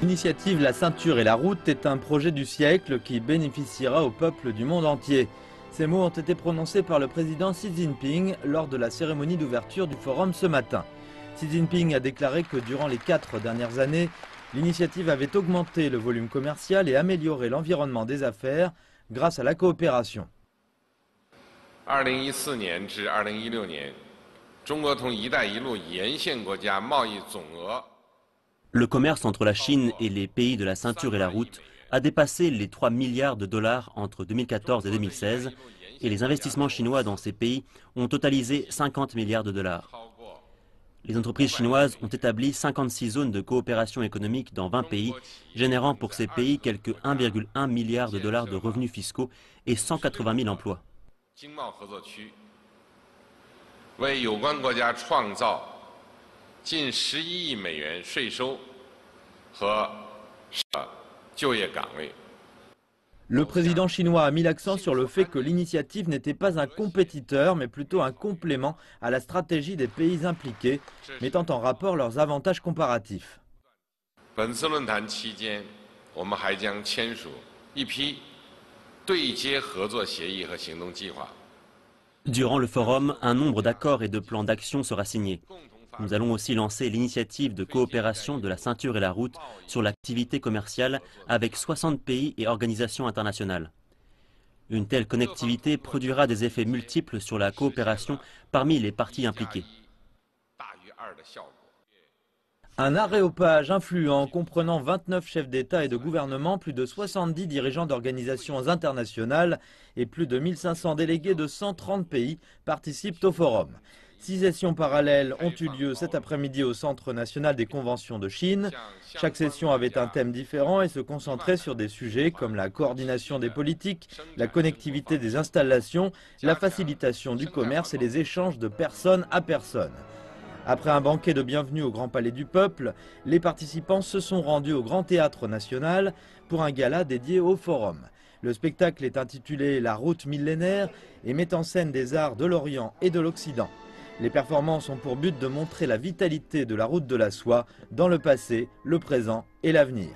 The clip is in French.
L'initiative La Ceinture et la Route est un projet du siècle qui bénéficiera au peuple du monde entier. Ces mots ont été prononcés par le président Xi Jinping lors de la cérémonie d'ouverture du forum ce matin. Xi Jinping a déclaré que durant les 4 dernières années, l'initiative avait augmenté le volume commercial et amélioré l'environnement des affaires grâce à la coopération. 2014年至2016年，中国同“一带一路”沿线国家贸易总额。 Le commerce entre la Chine et les pays de la Ceinture et la Route a dépassé les 3 milliards de dollars entre 2014 et 2016 et les investissements chinois dans ces pays ont totalisé 50 milliards de dollars. Les entreprises chinoises ont établi 56 zones de coopération économique dans 20 pays, générant pour ces pays quelques 1,1 milliard de dollars de revenus fiscaux et 180 000 emplois. 为有关国家创造近11亿美元税收和就业岗位。 Le président chinois a mis l'accent sur le fait que l'initiative n'était pas un compétiteur, mais plutôt un complément à la stratégie des pays impliqués, mettant en rapport leurs avantages comparatifs. 本次论坛期间，我们还将签署一批对接合作协议和行动计划。 Durant le forum, un nombre d'accords et de plans d'action sera signé. Nous allons aussi lancer l'initiative de coopération de la Ceinture et la Route sur l'activité commerciale avec 60 pays et organisations internationales. Une telle connectivité produira des effets multiples sur la coopération parmi les parties impliquées. Un aréopage influent comprenant 29 chefs d'État et de gouvernement, plus de 70 dirigeants d'organisations internationales et plus de 1500 délégués de 130 pays participent au forum. 6 sessions parallèles ont eu lieu cet après-midi au Centre national des conventions de Chine. Chaque session avait un thème différent et se concentrait sur des sujets comme la coordination des politiques, la connectivité des installations, la facilitation du commerce et les échanges de personne à personne. Après un banquet de bienvenue au Grand Palais du Peuple, les participants se sont rendus au Grand Théâtre National pour un gala dédié au forum. Le spectacle est intitulé La Route millénaire et met en scène des arts de l'Orient et de l'Occident. Les performances ont pour but de montrer la vitalité de la route de la soie dans le passé, le présent et l'avenir.